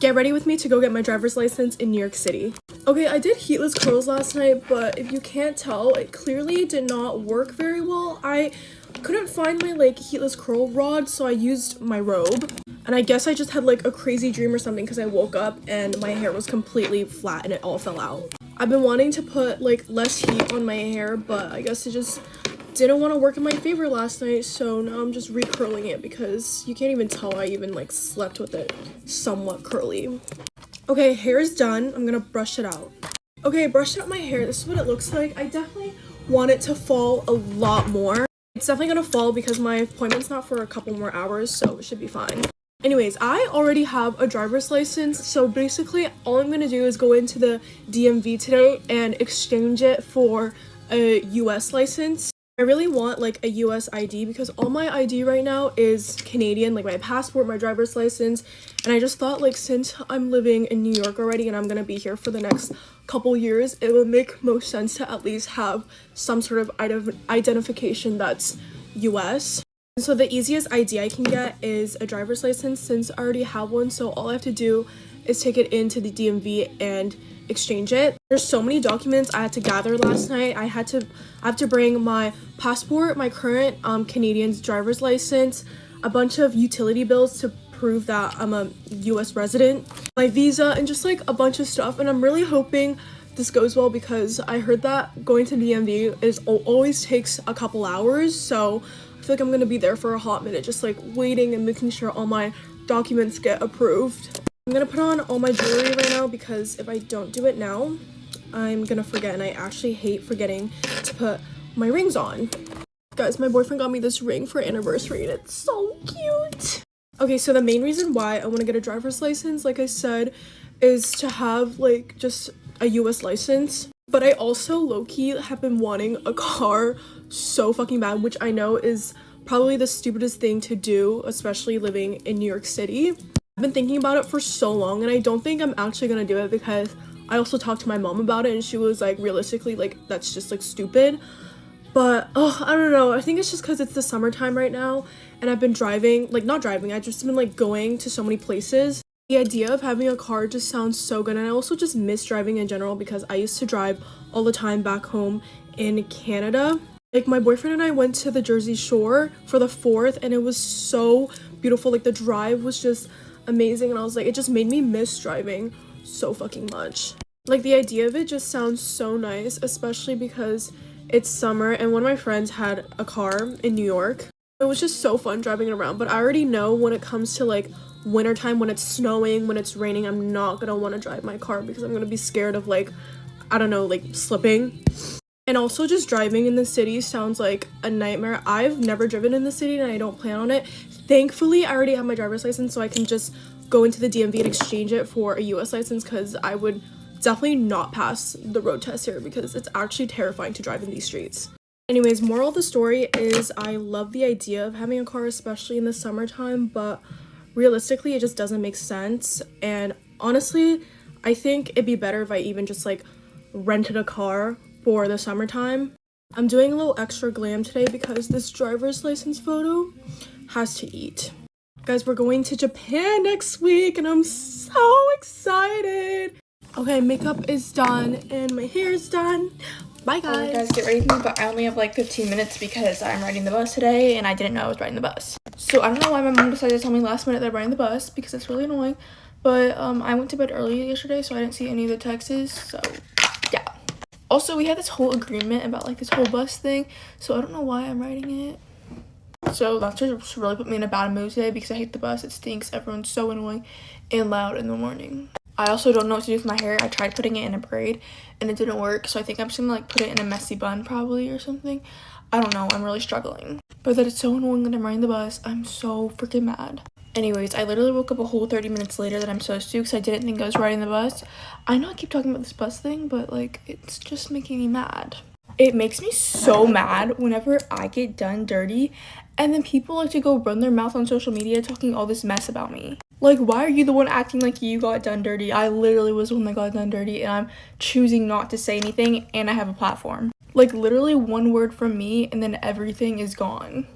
Get ready with me to go get my driver's license in New York City. Okay, I did heatless curls last night, but if you can't tell, it clearly did not work very well. I couldn't find my like heatless curl rod, so I used my robe. And I guess I just had like a crazy dream or something because I woke up and my hair was completely flat and it all fell out. I've been wanting to put like less heat on my hair, but I guess it just didn't want to work in my favor last night, so now I'm just recurling it because you can't even tell I even like slept with it somewhat curly. Okay, hair is done. I'm gonna brush it out. Okay, I brushed out my hair. This is what it looks like. I definitely want it to fall a lot more. It's definitely gonna fall because my appointment's not for a couple more hours, so it should be fine. Anyways, I already have a driver's license, so basically all I'm gonna do is go into the DMV today and exchange it for a US license. I really want like a US ID because all my ID right now is Canadian, like my passport, my driver's license, and I just thought like since I'm living in New York already and I'm gonna be here for the next couple years, it would make most sense to at least have some sort of identification that's US. So the easiest ID I can get is a driver's license since I already have one, so all I have to do is take it into the DMV and exchange it. There's so many documents I had to gather last night. I have to bring my passport, my current Canadian driver's license, a bunch of utility bills to prove that I'm a US resident, my visa, and just like a bunch of stuff. And I'm really hoping this goes well because I heard that going to the DMV always takes a couple hours, so I feel like I'm gonna be there for a hot minute just like waiting and making sure all my documents get approved. I'm gonna put on all my jewelry right now because if I don't do it now, I'm gonna forget, and I actually hate forgetting to put my rings on. Guys, my boyfriend got me this ring for anniversary and it's so cute. Okay, so the main reason why I want to get a driver's license, like I said, is to have like just a US license. But I also low-key have been wanting a car so fucking bad, which I know is probably the stupidest thing to do, especially living in New York City. I've been thinking about it for so long and I don't think I'm actually gonna do it because I also talked to my mom about it and she was like, realistically, like that's just like stupid. But I don't know, I think it's just because it's the summertime right now and I've been driving, like not driving, I've just been like going to so many places. The idea of having a car just sounds so good, and I also just miss driving in general because I used to drive all the time back home in Canada. Like my boyfriend and I went to the Jersey Shore for the 4th and it was so beautiful. Like the drive was just amazing and I was like, it just made me miss driving so fucking much. Like the idea of it just sounds so nice, especially because it's summer and one of my friends had a car in New York. It was just so fun driving it around, but I already know when it comes to like wintertime, when it's snowing, when it's raining, I'm not gonna want to drive my car because I'm gonna be scared of like, I don't know, like slipping. And also just driving in the city sounds like a nightmare. I've never driven in the city and I don't plan on it. Thankfully, I already have my driver's license, so I can just go into the DMV and exchange it for a US license because I would definitely not pass the road test here because it's actually terrifying to drive in these streets. Anyways, moral of the story is I love the idea of having a car, especially in the summertime, but realistically, it just doesn't make sense. And honestly, I think it'd be better if I even just like rented a car for the summertime. I'm doing a little extra glam today because this driver's license photo has to eat. Guys, we're going to Japan next week and I'm so excited. Okay, makeup is done and my hair is done. Bye guys. Alright guys, get ready for me, but I only have like 15 minutes because I'm riding the bus today and I didn't know I was riding the bus. So I don't know why my mom decided to tell me last minute that I'm riding the bus because it's really annoying. But I went to bed early yesterday, so I didn't see any of the texts, so yeah. Also, we had this whole agreement about like this whole bus thing, so I don't know why I'm riding it. So that's just really put me in a bad mood today because I hate the bus. It stinks. Everyone's so annoying and loud in the morning. I also don't know what to do with my hair. I tried putting it in a braid and it didn't work, so I think I'm just gonna like put it in a messy bun probably or something. I don't know. I'm really struggling. But that it's so annoying that I'm riding the bus. I'm so freaking mad. Anyways, I literally woke up a whole 30 minutes later than I'm supposed to because I didn't think I was riding the bus. I know I keep talking about this bus thing, but like it's just making me mad. It makes me so mad whenever I get done dirty and then people like to go run their mouth on social media talking all this mess about me. Like, why are you the one acting like you got done dirty? I literally was the one that got done dirty and I'm choosing not to say anything and I have a platform. Like literally one word from me and then everything is gone.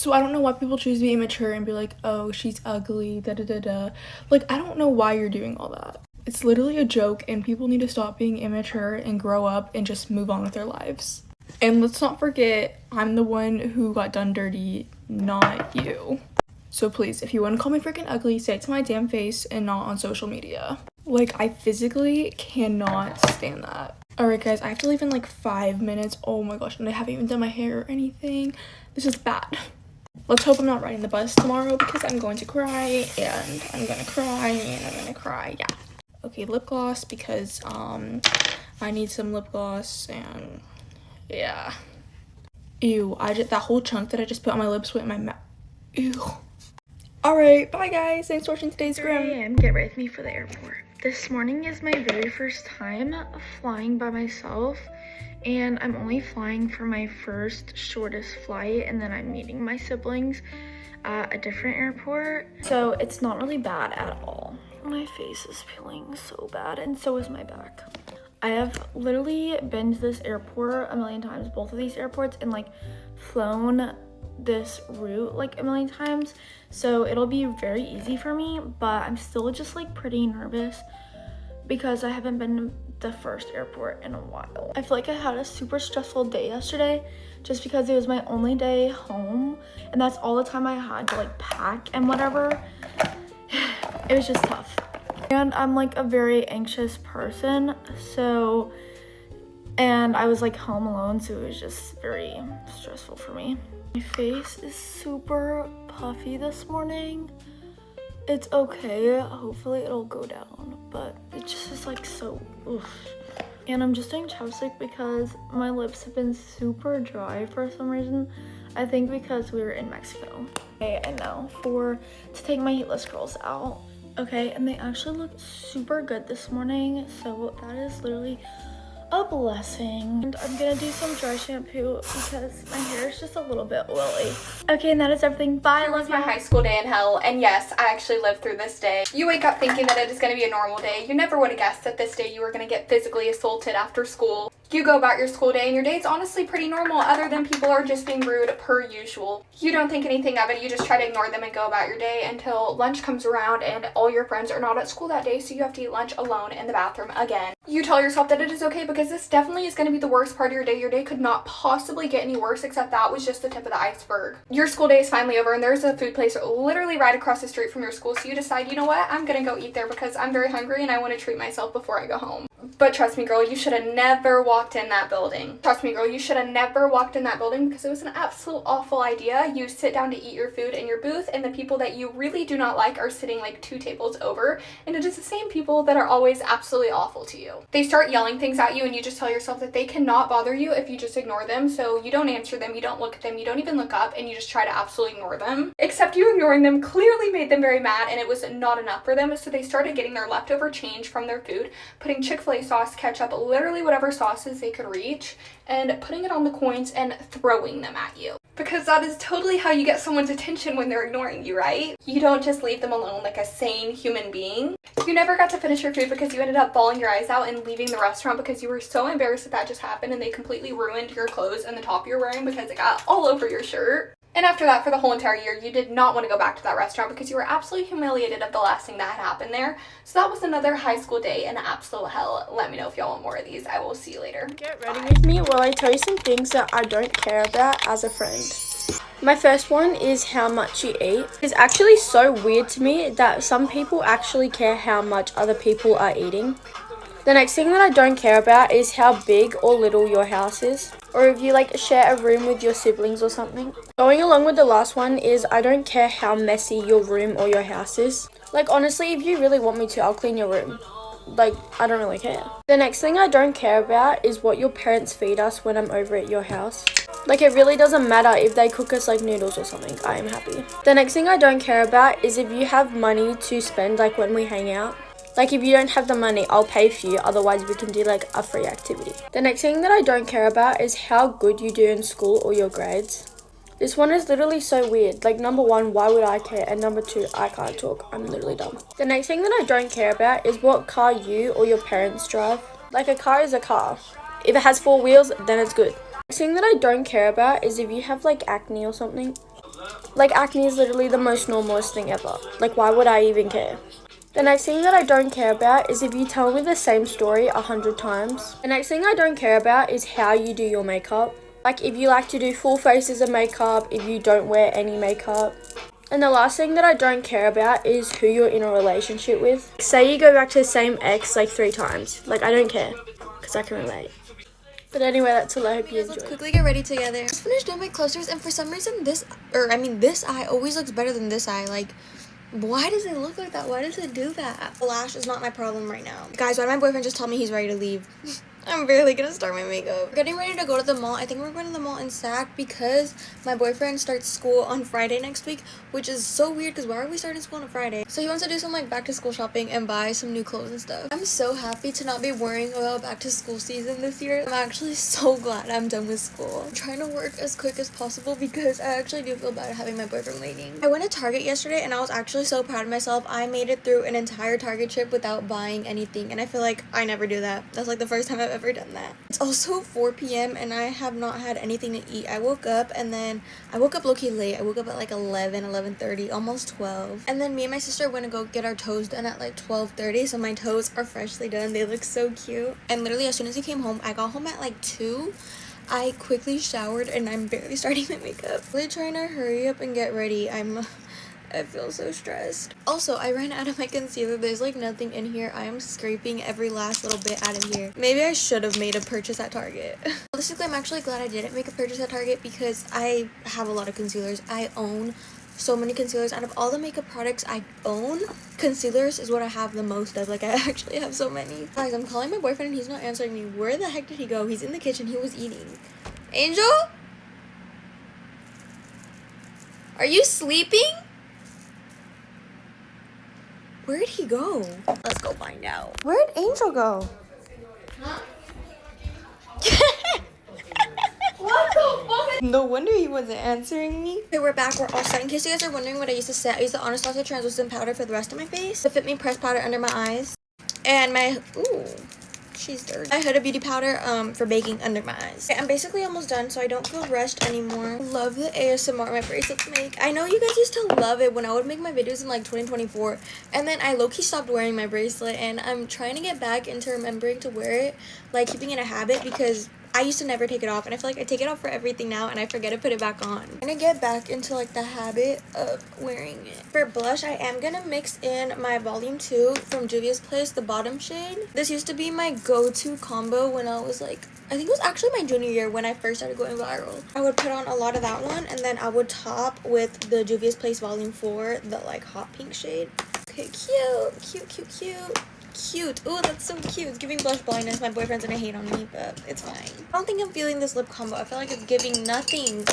So I don't know why people choose to be immature and be like, oh, she's ugly, da da da da. Like, I don't know why you're doing all that. It's literally a joke, and people need to stop being immature and grow up and just move on with their lives. And let's not forget, I'm the one who got done dirty, not you. So please, if you want to call me freaking ugly, say it to my damn face and not on social media. Like, I physically cannot stand that. Alright guys, I have to leave in like 5 minutes. Oh my gosh, and I haven't even done my hair or anything. This is bad. Let's hope I'm not riding the bus tomorrow because I'm going to cry and I'm gonna cry and I'm gonna cry. Yeah. Okay, lip gloss because I need some lip gloss and yeah. Ew, that whole chunk that I just put on my lips went in my mouth. Ew. Alright, bye guys. Thanks for watching today's Grim. Get ready with me for the airport. This morning is my very first time flying by myself, and I'm only flying for my first shortest flight, and then I'm meeting my siblings at a different airport. So it's not really bad at all. My face is feeling so bad, and so is my back. I have literally been to this airport a million times, both of these airports, and like flown this route like a million times, so it'll be very easy for me, but I'm still just like pretty nervous because I haven't been to the first airport in a while. I feel like I had a super stressful day yesterday just because it was my only day home, and that's all the time I had to like pack and whatever. It was just tough, and I'm like a very anxious person, so, and I was like home alone, so it was just very stressful for me. My face is super puffy this morning. It's okay, hopefully it'll go down, but it just is like so oof. And I'm just doing chapstick because my lips have been super dry for some reason. I think because we were in Mexico. Okay, and now to take my heatless curls out. Okay, and they actually look super good this morning, so that is literally a blessing. And I'm gonna do some dry shampoo because my hair is just a little bit oily. Okay, and that is everything. Bye. It was my high school day in hell, and yes, I actually lived through this day. You wake up thinking that it is going to be a normal day. You never would have guessed that this day you were going to get physically assaulted after school. You go about your school day and your day's honestly pretty normal, other than people are just being rude per usual. You don't think anything of it, you just try to ignore them and go about your day until lunch comes around and all your friends are not at school that day, so you have to eat lunch alone in the bathroom again. You tell yourself that it is okay because this definitely is going to be the worst part of your day. Your day could not possibly get any worse, except that was just the tip of the iceberg. Your school day is finally over and there's a food place literally right across the street from your school, so you decide, you know what, I'm going to go eat there because I'm very hungry and I want to treat myself before I go home. But trust me, girl, you should have never walked in that building. Trust me, girl, you should have never walked in that building because it was an absolute awful idea. You sit down to eat your food in your booth, and the people that you really do not like are sitting like 2 tables over, and it is the same people that are always absolutely awful to you. They start yelling things at you, and you just tell yourself that they cannot bother you if you just ignore them, so you don't answer them, you don't look at them, you don't even look up, and you just try to absolutely ignore them. Except you ignoring them clearly made them very mad, and it was not enough for them, so they started getting their leftover change from their food, putting Chick-fil-A sauce, ketchup, literally whatever sauces they could reach, and putting it on the coins and throwing them at you. Because that is totally how you get someone's attention when they're ignoring you, right? You don't just leave them alone like a sane human being. You never got to finish your food because you ended up bawling your eyes out and leaving the restaurant because you were so embarrassed that just happened, and they completely ruined your clothes and the top you're wearing because it got all over your shirt. And after that, for the whole entire year, you did not want to go back to that restaurant because you were absolutely humiliated of the last thing that had happened there. So that was another high school day in absolute hell. Let me know if y'all want more of these. I will see you later. Get ready with me while I tell you some things that I don't care about as a friend. My first one is how much you eat. It's actually so weird to me that some people actually care how much other people are eating. The next thing that I don't care about is how big or little your house is, or if you like share a room with your siblings or something. Going along with the last one is I don't care how messy your room or your house is. Like honestly, if you really want me to, I'll clean your room. Like, I don't really care. The next thing I don't care about is what your parents feed us when I'm over at your house. Like, it really doesn't matter if they cook us like noodles or something. I am happy. The next thing I don't care about is if you have money to spend like when we hang out. Like, if you don't have the money, I'll pay for you, otherwise we can do like a free activity. The next thing that I don't care about is how good you do in school or your grades. This one is literally so weird. Like, number one, why would I care? And number two, I can't talk. I'm literally dumb. The next thing that I don't care about is what car you or your parents drive. Like, a car is a car. If it has 4 wheels, then it's good. The next thing that I don't care about is if you have like acne or something. Like, acne is literally the most normalest thing ever. Like, why would I even care? The next thing that I don't care about is if you tell me the same story 100 times. The next thing I don't care about is how you do your makeup. Like, if you like to do full faces of makeup, if you don't wear any makeup. And the last thing that I don't care about is who you're in a relationship with. Say you go back to the same ex like 3 times. Like, I don't care, because I can relate. But anyway, that's all. I hope you Let's enjoyed. quickly get ready together. Just finished doing my clusters, and for some reason this eye always looks better than this eye. Like, why does it look like that? Why does it do that? The lash is not my problem right now. Guys, why did my boyfriend just tell me he's ready to leave? I'm barely gonna start my makeup. We're getting ready to go to the mall. I think we're going to the mall in Sac because my boyfriend starts school on Friday next week, which is so weird because why are we starting school on a Friday? So he wants to do some like back to school shopping and buy some new clothes and stuff. I'm so happy to not be worrying about back to school season this year. I'm actually so glad I'm done with school. I'm trying to work as quick as possible because I actually do feel bad having my boyfriend waiting. I went to Target yesterday and I was actually so proud of myself. I made it through an entire Target trip without buying anything, and I feel like I never do that. That's like the first time I've ever done that. It's also 4 p.m. and I have not had anything to eat. I woke up low-key late. I woke up at like 11:30, almost 12. And then me and my sister went to go get our toes done at like 12:30. So my toes are freshly done. They look so cute. And literally as soon as we came home, I got home at like 2. I quickly showered and I'm barely starting my makeup. Really trying to hurry up and get ready. I feel so stressed. Also, I ran out of my concealer. There's like nothing in here. I am scraping every last little bit out of here. Maybe I should have made a purchase at Target. Basically, I'm actually glad I didn't make a purchase at Target because I have a lot of concealers. I own so many concealers. Out of all the makeup products I own, concealers is what I have the most of. Like, I actually have so many. Guys, I'm calling my boyfriend and he's not answering me. Where the heck did he go? He's in the kitchen. He was eating. Angel? Are you sleeping? Where'd he go? Let's go find out. Where'd Angel go? Huh? What the fuck? No wonder he wasn't answering me. Okay, we're back. We're all set. In case you guys are wondering what I used to say, I used the Anastasia translucent powder for the rest of my face. The Fit Me pressed powder under my eyes. And my... Ooh. She's dirty. I had a beauty powder for baking under my eyes. Okay, I'm basically almost done, so I don't feel rushed anymore. Love the ASMR my bracelets make. I know you guys used to love it when I would make my videos in like 2024, and then I low-key stopped wearing my bracelet, and I'm trying to get back into remembering to wear it, like keeping it a habit, because I used to never take it off, and I feel like I take it off for everything now and I forget to put it back on. I'm gonna get back into like the habit of wearing it. For blush, I am gonna mix in my volume 2 from Juvia's Place, the bottom shade. This used to be my go-to combo when I was like, I think it was actually my junior year when I first started going viral. I would put on a lot of that one, and then I would top with the Juvia's Place volume 4, the like hot pink shade. Okay, cute. Oh, that's so cute. It's giving blush blindness. My boyfriend's gonna hate on me, but it's fine. I don't think I'm feeling this lip combo. I feel like it's giving nothing.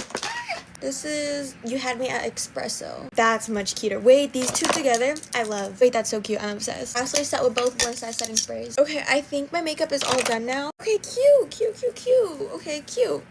This is You Had Me at Espresso. That's much cuter. Wait, these two together, I love. Wait, that's so cute. I'm obsessed. Lastly, set with both one size setting sprays. Okay, I think my makeup is all done now. Okay, cute. Okay, cute.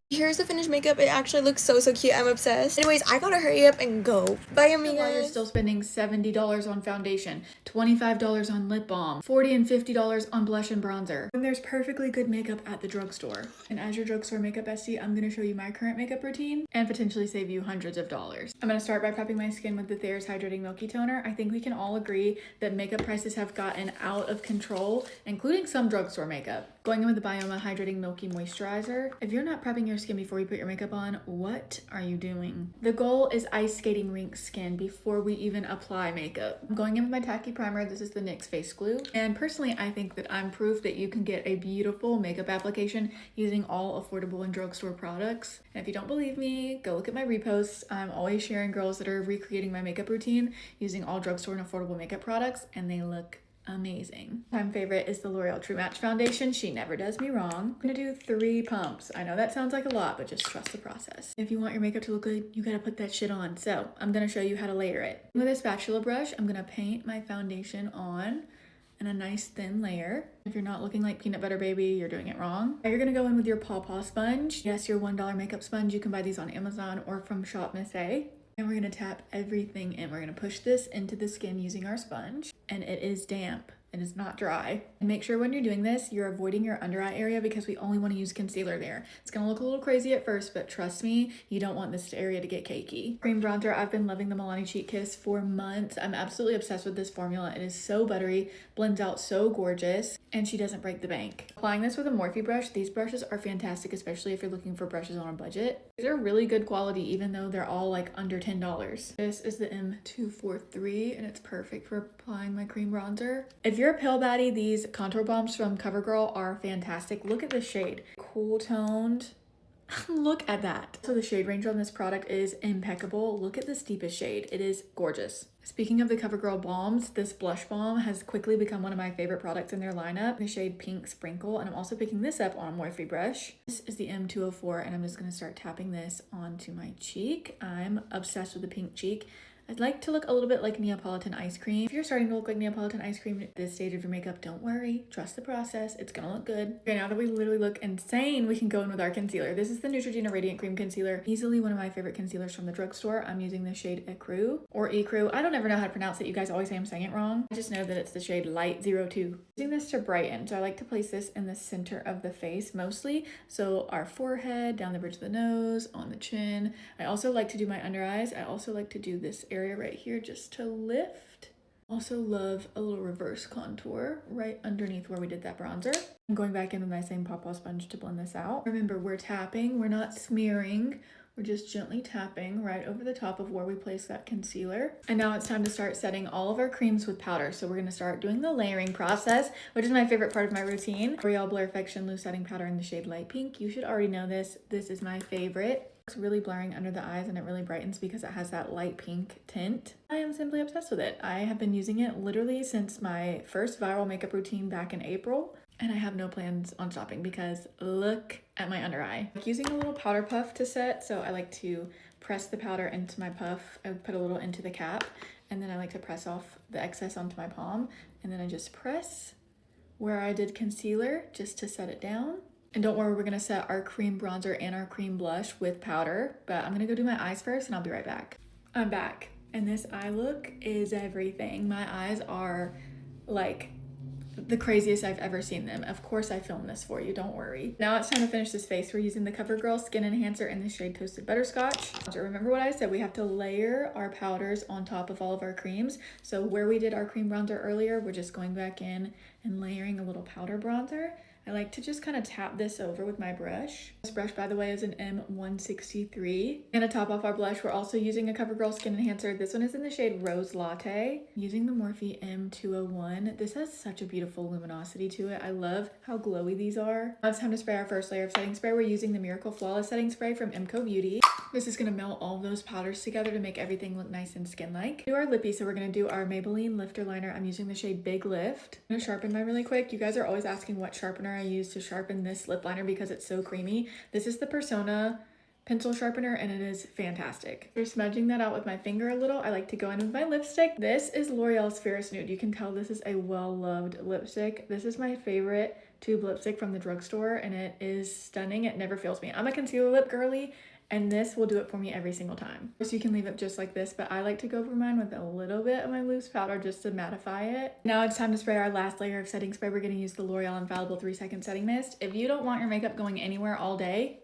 Here's the finished makeup. It actually looks so cute. I'm obsessed. Anyways, I gotta hurry up and go. Bye, amigas. While you're still spending $70 on foundation, $25 on lip balm, $40 and $50 on blush and bronzer, when there's perfectly good makeup at the drugstore. And as your drugstore makeup bestie, I'm gonna show you my current makeup routine and potentially save you hundreds of dollars. I'm gonna start by prepping my skin with the Thayer's Hydrating Milky Toner. I think we can all agree that makeup prices have gotten out of control, including some drugstore makeup. Going in with the Bioma Hydrating Milky Moisturizer. If you're not prepping your skin before you put your makeup on, what are you doing? The goal is ice skating rink skin before we even apply makeup. I'm going in with my tacky primer. This is the NYX Face Glue. And personally, I think that I'm proof that you can get a beautiful makeup application using all affordable and drugstore products. And if you don't believe me, go look at my reposts. I'm always sharing girls that are recreating my makeup routine using all drugstore and affordable makeup products, and they look amazing. My favorite is the L'Oreal True Match foundation. She never does me wrong. I'm gonna do 3 pumps. I know that sounds like a lot, but just trust the process. If you want your makeup to look good, you gotta put that shit on. So I'm gonna show you how to layer it. With a spatula brush, I'm gonna paint my foundation on in a nice thin layer. If you're not looking like Peanut Butter Baby, you're doing it wrong. Now you're gonna go in with your Paw Paw sponge. Yes, your $1 makeup sponge. You can buy these on Amazon or from Shop Miss A. And we're gonna tap everything in. We're gonna push this into the skin using our sponge, and it is damp. and it's not dry. And make sure when you're doing this, you're avoiding your under eye area because we only want to use concealer there. It's gonna look a little crazy at first, but trust me, you don't want this area to get cakey. Cream bronzer, I've been loving the Milani Cheek Kiss for months. I'm absolutely obsessed with this formula. It is so buttery, blends out so gorgeous, and she doesn't break the bank. Applying this with a Morphe brush, these brushes are fantastic, especially if you're looking for brushes on a budget. These are really good quality, even though they're all like under $10. This is the M243, and it's perfect for applying my cream bronzer. If you're a pale baddie, these contour bombs from CoverGirl are fantastic. Look at the shade. Cool toned. Look at that. So the shade range on this product is impeccable. Look at this deepest shade. It is gorgeous. Speaking of the CoverGirl balms, this blush balm has quickly become one of my favorite products in their lineup. The shade Pink Sprinkle, and I'm also picking this up on a Morphe brush. This is the M204, and I'm just gonna start tapping this onto my cheek. I'm obsessed with the pink cheek. I'd like to look a little bit like Neapolitan ice cream. If you're starting to look like Neapolitan ice cream at this stage of your makeup, don't worry. Trust the process. It's gonna look good. Okay, now that we literally look insane, we can go in with our concealer. This is the Neutrogena Radiant Cream Concealer. Easily one of my favorite concealers from the drugstore. I'm using the shade Ecru or Ecru. I don't ever know how to pronounce it. You guys always say I'm saying it wrong. I just know that it's the shade Light 02. Using this to brighten. So I like to place this in the center of the face mostly. So our forehead, down the bridge of the nose, on the chin. I also like to do my under eyes. I also like to do this area right here just to lift. Also love a little reverse contour right underneath where we did that bronzer. I'm going back in with my same pop-all sponge to blend this out. Remember, we're tapping, we're not smearing. We're just gently tapping right over the top of where we placed that concealer. And now it's time to start setting all of our creams with powder. So we're gonna start doing the layering process, which is my favorite part of my routine. L'Oreal Blurfiction Loose Setting Powder in the shade Light Pink. You should already know this. This is my favorite. It's really blurring under the eyes and it really brightens because it has that light pink tint. I am simply obsessed with it. I have been using it literally since my first viral makeup routine back in April. And I have no plans on stopping because look at my under eye. I'm using a little powder puff to set, so I like to press the powder into my puff. I put a little into the cap, and then I like to press off the excess onto my palm, and then I just press where I did concealer just to set it down. And don't worry, we're gonna set our cream bronzer and our cream blush with powder, but I'm gonna go do my eyes first and I'll be right back. I'm back, and this eye look is everything. My eyes are like the craziest I've ever seen them. Of course I filmed this for you, don't worry. Now it's time to finish this face. We're using the CoverGirl Skin Enhancer in the shade Toasted Butterscotch. So remember what I said, we have to layer our powders on top of all of our creams. So where we did our cream bronzer earlier, we're just going back in and layering a little powder bronzer. I like to just kind of tap this over with my brush. This brush, by the way, is an M163. And to top off our blush, we're also using a CoverGirl Skin Enhancer. This one is in the shade Rose Latte. Using the Morphe M201. This has such a beautiful luminosity to it. I love how glowy these are. Now it's time to spray our first layer of setting spray. We're using the Miracle Flawless Setting Spray from MCO Beauty. This is gonna melt all of those powders together to make everything look nice and skin-like. Do our lippy, so we're gonna do our Maybelline Lifter Liner. I'm using the shade Big Lift. I'm gonna sharpen mine really quick. You guys are always asking what sharpener I use to sharpen this lip liner because it's so creamy. This is the Persona pencil sharpener and it is fantastic. For smudging that out with my finger a little, I like to go in with my lipstick. This is L'Oreal's Ferris Nude. You can tell this is a well-loved lipstick. This is my favorite tube lipstick from the drugstore and it is stunning. It never fails me. I'm a concealer lip girly and this will do it for me every single time. So you can leave it just like this, but I like to go over mine with a little bit of my loose powder just to mattify it. Now it's time to spray our last layer of setting spray. We're gonna use the L'Oreal Infallible 3-Second Setting Mist. If you don't want your makeup going anywhere all day,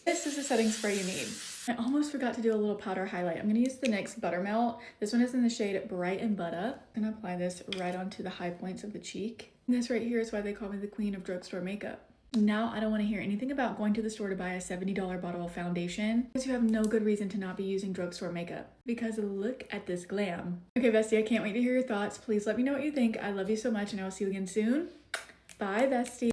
this is the setting spray you need. I almost forgot to do a little powder highlight. I'm gonna use the NYX Buttermelt. This one is in the shade Bright and Butter. I'm gonna apply this right onto the high points of the cheek. And this right here is why they call me the queen of drugstore makeup. Now I don't want to hear anything about going to the store to buy a $70 bottle of foundation because you have no good reason to not be using drugstore makeup because look at this glam. Okay, bestie, I can't wait to hear your thoughts. Please let me know what you think. I love you so much and I will see you again soon. Bye, bestie.